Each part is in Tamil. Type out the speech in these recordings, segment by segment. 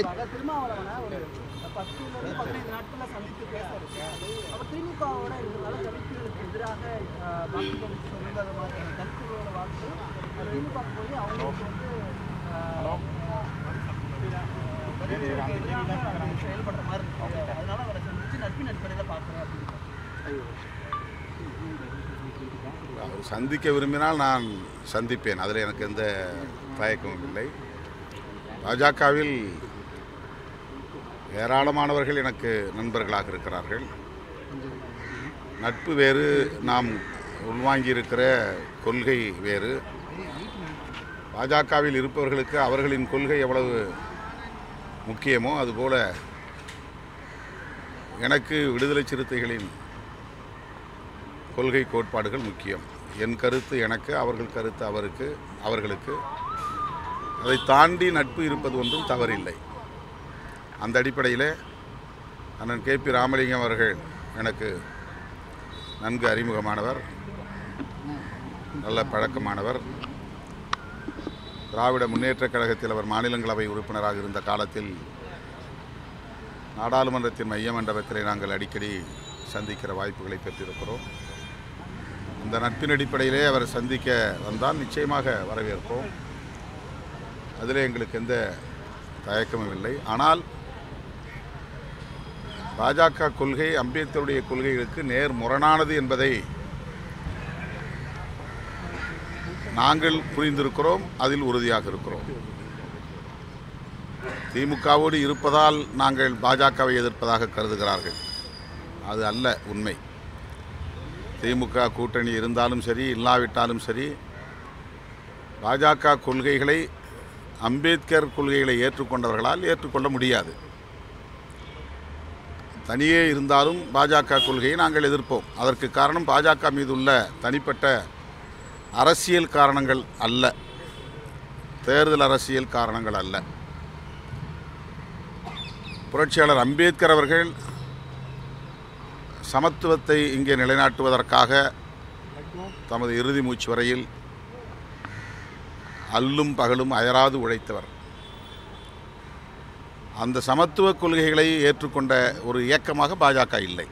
திருமாவளவனை ஒரு 10-15 நாட்கள்ல சந்தித்து பேச இருக்கு. அவர் திமுகவோட இதனால கருத்துகளுக்கு எதிராக சொந்த மாதிரியான கருத்துகளோட வாக்கு திமுக போய் அவங்களுக்கு வந்து செயல்படுற மாதிரி இருக்கு. அதனால அவரை சந்திச்சு நட்பின் அடிப்படையில் பார்க்குறேன் அப்படின்னு. அவர் சந்திக்க விரும்பினால் நான் சந்திப்பேன், அதில் எனக்கு எந்த தயக்கமும் இல்லை. பாஜகவில் ஏராளமானவர்கள் எனக்கு நண்பர்களாக இருக்கிறார்கள். நட்பு வேறு, நாம் உள்வாங்கியிருக்கிற கொள்கை வேறு. பாஜகவில் இருப்பவர்களுக்கு அவர்களின் கொள்கை எவ்வளவு முக்கியமோ அதுபோல் எனக்கு விடுதலை சிறுத்தைகளின் கொள்கை கோட்பாடுகள் முக்கியம். என் கருத்து எனக்கு, அவர்கள் கருத்து அவர்களுக்கு. அதை தாண்டி நட்பு இருப்பது ஒன்றும் தவறில்லை. அந்த அடிப்படையில் அண்ணன் KP ராமலிங்கம் அவர்கள் எனக்கு நன்கு அறிமுகமானவர், நல்ல பழக்கமானவர். திராவிட முன்னேற்றக் கழகத்தில் அவர் மாநிலங்களவை உறுப்பினராக இருந்த காலத்தில் நாடாளுமன்றத்தின் மைய மண்டபத்திலே நாங்கள் அடிக்கடி சந்திக்கிற வாய்ப்புகளை பெற்றிருக்கிறோம். அந்த நட்பின் அடிப்படையிலே அவர் சந்திக்க வந்தால் நிச்சயமாக வரவேற்போம். அதில் எங்களுக்கு எந்த தயக்கமும் இல்லை. ஆனால் பாஜக கொள்கை அம்பேத்கருடைய கொள்கைகளுக்கு நேர் முரணானது என்பதை நாங்கள் புரிந்திருக்கிறோம், அதில் உறுதியாக இருக்கிறோம். திமுகவோடு இருப்பதால் நாங்கள் பாஜகவை எதிர்ப்பதாக கருதுகிறார்கள். அது அல்ல உண்மை. திமுக கூட்டணி இருந்தாலும் சரி, இல்லாவிட்டாலும் சரி, பாஜக கொள்கைகளை அம்பேத்கர் கொள்கைகளை ஏற்றுக்கொண்டவர்களால் ஏற்றுக்கொள்ள முடியாது. தனியே இருந்தாலும் பாஜக கொள்கையை நாங்கள் எதிர்ப்போம். அதற்கு காரணம் பாஜக மீது உள்ள தனிப்பட்ட அரசியல் காரணங்கள் அல்ல, தேர்தல் அரசியல் காரணங்கள் அல்ல. புரட்சியாளர் அம்பேத்கர் அவர்கள் சமத்துவத்தை இங்கே நிலைநாட்டுவதற்காக தமது இறுதி மூச்சு வரையில் அல்லும் பகலும் அயராது உழைத்தவர். அந்த சமத்துவ கொள்கைகளை ஏற்றுக்கொண்ட ஒரு இயக்கமாக பாஜக இல்லை.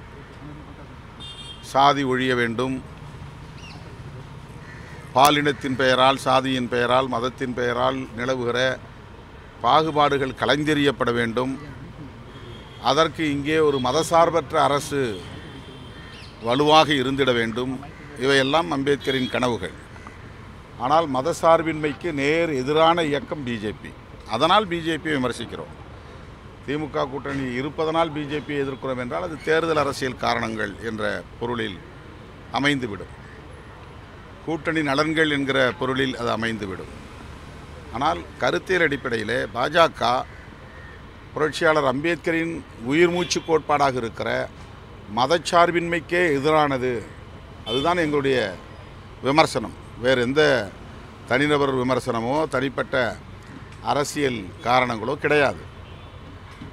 சாதி ஒழிய வேண்டும், பாலினத்தின் பெயரால், சாதியின் பெயரால், மதத்தின் பெயரால் நிலவுகிற பாகுபாடுகள் களைந்தெறியப்பட வேண்டும். அதற்கு இங்கே ஒரு மதசார்பற்ற அரசு வலுவாக இருந்திட வேண்டும். இவையெல்லாம் அம்பேத்கரின் கனவுகள். ஆனால் மதசார்பின்மைக்கு நேர் எதிரான இயக்கம் பிஜேபி. அதனால் பிஜேபியை விமர்சிக்கிறோம். திமுக கூட்டணி இருப்பதனால் பிஜேபியை எதிர்க்கிறோம் என்றால் அது தேர்தல் அரசியல் காரணங்கள் என்ற பொருளில் அமைந்துவிடும். கூட்டணி நலன்கள் என்கிற பொருளில் அது அமைந்துவிடும். ஆனால் கருத்தியல் அடிப்படையில் பாஜக புரட்சியாளர் அம்பேத்கரின் உயிர் மூச்சு கோட்பாடாக இருக்கிற மதச்சார்பின்மைக்கே எதிரானது. அதுதான் எங்களுடைய விமர்சனம். வேறு எந்த தனிநபர் விமர்சனமோ தனிப்பட்ட அரசியல் காரணங்களோ கிடையாது.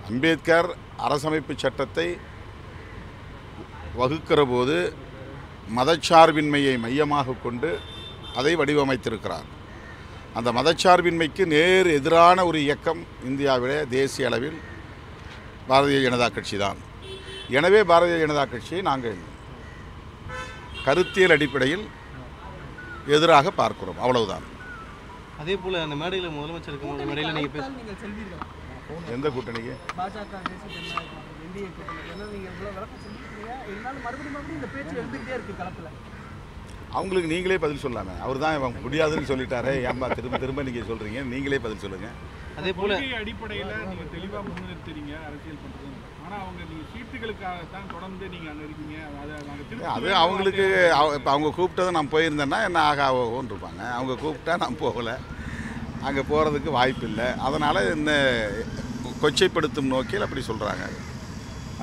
அம்பேத்கர் அரசமைப்பு சட்டத்தை வகுக்கிற போது மதச்சார்பின்மையை மையமாக கொண்டு அதை வடிவமைத்திருக்கிறார். அந்த மதச்சார்பின்மைக்கு நேர் எதிரான ஒரு இயக்கம் இந்தியாவிலே தேசிய அளவில் பாரதிய ஜனதா கட்சி தான். எனவே பாரதிய ஜனதா கட்சியை நாங்கள் கருத்தியல் அடிப்படையில் எதிராக பார்க்கிறோம், அவ்வளவுதான். அதே போல் அந்த மேடையில் முதலமைச்சருக்கு மேடையில் நீங்கள் எந்த கூட்டணிக்கு? பாஜக என்டிஏ கூட்டணி நீங்கள் இவ்வளோ விளக்கம் செஞ்சுருக்கீங்க, இருந்தாலும் மறுபடியும் இந்த பேச்சு எழுந்துகிட்டே இருக்குது களத்தில். அவங்களுக்கு நீங்களே பதில் சொல்லாமல், அவர் தான் முடியாதுன்னு சொல்லிட்டாரே, ஏன்பா திரும்ப திரும்ப நீங்கள் சொல்கிறீங்க? நீங்களே பதில் சொல்லுங்கள். அதே போல் அடிப்படையில் நீங்கள் தெளிவாக முன்னிறுத்துறீங்க அரசியல் பண்ணுறது. ஆனால் அவங்க நீங்கள் சீட்டுகளுக்காக தான் தொடர்ந்து நீங்கள் அங்கே இருக்கீங்க. அது அவங்களுக்கு இப்போ அவங்க கூப்பிட்டதை நான் போயிருந்தேன்னா என்ன ஆகாவோன்னு இருப்பாங்க. அவங்க கூப்பிட்டா நான் போகலை, அங்கே போகிறதுக்கு வாய்ப்பு இல்லை. அதனால் இந்த கொச்சைப்படுத்தும் நோக்கில் அப்படி சொல்கிறாங்க.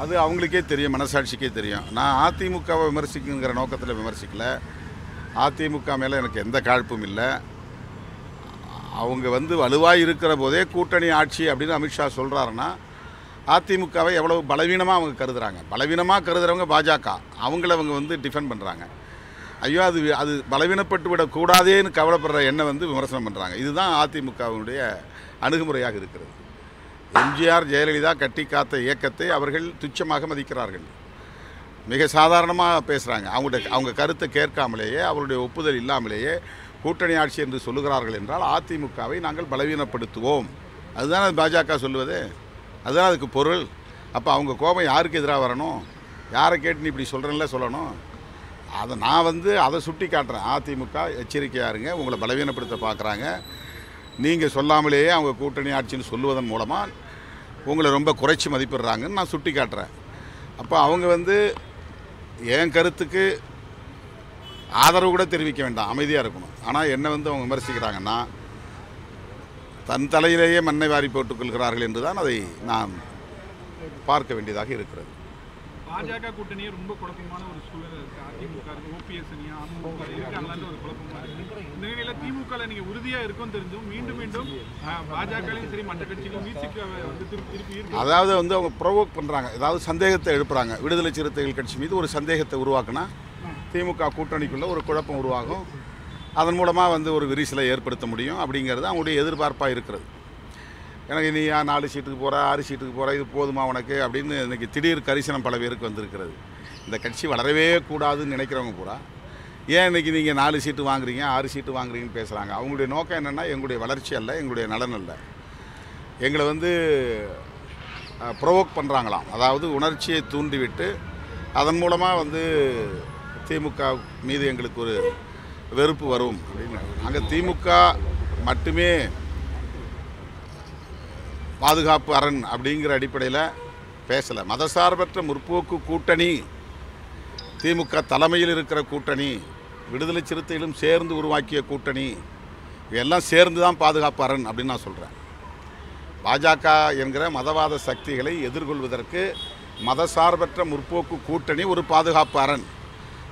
அது அவங்களுக்கே தெரியும், மனசாட்சிக்கே தெரியும். நான் அதிமுகவை விமர்சிக்குங்கிற நோக்கத்தில் விமர்சிக்கலை. அதிமுக மேலே எனக்கு எந்த காழ்ப்பும் இல்லை. அவங்க வலுவாக இருக்கிற போதே கூட்டணி ஆட்சி அப்படின்னு அமித்ஷா சொல்கிறாருன்னா அதிமுகவை எவ்வளவு பலவீனமாக அவங்க கருதுகிறாங்க. பலவீனமாக கருதுகிறவங்க பாஜக, அவங்கள அவங்க டிஃபெண்ட் பண்ணுறாங்க. ஐயோ அது பலவீனப்பட்டு விடக்கூடாதேன்னு கவலைப்படுற எண்ணம் விமர்சனம் பண்ணுறாங்க. இதுதான் அதிமுகவினுடைய அணுகுமுறையாக இருக்கிறது. எம்ஜிஆர் ஜெயலலிதா கட்டி காத்த இயக்கத்தை அவர்கள் துச்சமாக மதிக்கிறார்கள். மிக சாதாரணமாக பேசுகிறாங்க. அவங்க கருத்தை கேட்காமலேயே, அவருடைய ஒப்புதல் இல்லாமலேயே கூட்டணி ஆட்சி என்று சொல்லுகிறார்கள் என்றால் அதிமுகவை நாங்கள் பலவீனப்படுத்துவோம். அதுதான் பாஜக சொல்லுவது, அதுதான் அதுக்கு பொருள். அப்போ அவங்க கோபம் யாருக்கு எதிராக வரணும்? யாரை கேட்டு நீ இப்படி சொல்கிறேன்ல சொல்லணும். அதை நான் அதை சுட்டி காட்டுறேன். அதிமுக எச்சரிக்கையாக இருங்க, உங்களை பலவீனப்படுத்த பார்க்குறாங்க. நீங்கள் சொல்லாமலேயே அவங்க கூட்டணி ஆட்சின்னு சொல்லுவதன் மூலமாக உங்களை ரொம்ப குறைச்சி மதிப்பிடுறாங்கன்னு நான் சுட்டி காட்டுறேன். அப்போ அவங்க என் கருத்துக்கு ஆதரவு கூட தெரிவிக்க வேண்டாம், அமைதியாக இருக்கணும். ஆனால் என்ன அவங்க விமர்சிக்கிறாங்கன்னா தன் தலையிலேயே மண்ணை வாரி போட்டுக்கொள்கிறார்கள் என்று தான் அதை நான் பார்க்க வேண்டியதாக இருக்கிறது. பாஜக கூட்டணியே ரொம்ப குழப்பமான ஒரு சூழல் இருக்குது. அதிமுக ஓபிஎஸ் அணியா அதிமுக இருக்காங்களான்னு ஒரு குழப்பமாக இருக்குது. இந்த நிலையில் திமுக நீங்கள் உறுதியாக இருக்கும் தெரிஞ்சும் மீண்டும் மீண்டும் பாஜகலையும் சரி மற்ற கட்சிகளும் விசிகாவை திருப்பி அதாவது அவங்க ப்ரொவோக் பண்ணுறாங்க, ஏதாவது சந்தேகத்தை எழுப்புறாங்க. விடுதலை சிறுத்தைகள் கட்சி மீது ஒரு சந்தேகத்தை உருவாக்குனா திமுக கூட்டணிக்குள்ளே ஒரு குழப்பம் உருவாகும். அதன் மூலமாக ஒரு விரிசலை ஏற்படுத்த முடியும் அப்படிங்கிறது அவங்களுடைய எதிர்பார்ப்பாக இருக்கிறது. எனக்கு நீ 4 சீட்டுக்கு போகிற 6 சீட்டுக்கு போகிற இது போதுமா உனக்கு அப்படின்னு இன்றைக்கி திடீர் கரிசனம் பல பேருக்கு வந்திருக்கிறது. இந்த கட்சி வளரவே கூடாதுன்னு நினைக்கிறவங்க பூரா ஏன் இன்றைக்கி நீங்கள் 4 சீட்டு வாங்குறீங்க 6 சீட்டு வாங்குறீங்கன்னு பேசுகிறாங்க. அவங்களுடைய நோக்கம் என்னென்னா எங்களுடைய வளர்ச்சி அல்ல, எங்களுடைய நலன் அல்ல. எங்களை ப்ரொவோக் பண்ணுறாங்களாம். அதாவது உணர்ச்சியை தூண்டிவிட்டு அதன் மூலமாக திமுக மீது எங்களுக்கு ஒரு வெறுப்பு வரும் அப்படின்னு. அங்கே திமுக மட்டுமே பாதுகாப்பு அரண் அப்படிங்கிற அடிப்படையில் பேசலை. மதசார்பற்ற முற்போக்கு கூட்டணி, திமுக தலைமையில் இருக்கிற கூட்டணி, விடுதலை சிறுத்தைகளும் சேர்ந்து உருவாக்கிய கூட்டணி, இதெல்லாம் சேர்ந்து தான் பாதுகாப்பு அரண் அப்படின்னு நான் சொல்கிறேன். பாஜக என்கிற மதவாத சக்திகளை எதிர்கொள்வதற்கு மதசார்பற்ற முற்போக்கு கூட்டணி ஒரு பாதுகாப்பு அரண்.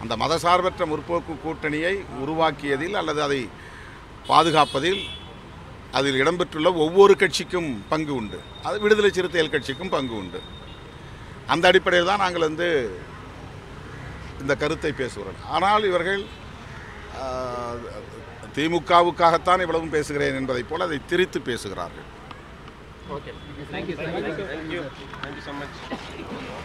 அந்த மதசார்பற்ற முற்போக்கு கூட்டணியை உருவாக்கியதில் அல்லது அதை பாதுகாப்பதில் அதில் இடம்பெற்றுள்ள ஒவ்வொரு கட்சிக்கும் பங்கு உண்டு. அது விடுதலை சிறுத்தைகள் கட்சிக்கும் பங்கு உண்டு. அந்த அடிப்படையில் தான் நாங்கள் இந்த கருத்தை பேசுகிறோம். ஆனால் இவர்கள் திமுகவுக்காகத்தான் இவ்வளவும் பேசுகிறேன் என்பதைப் போல் அதை திரித்து பேசுகிறார்கள். Okay, thank you so much.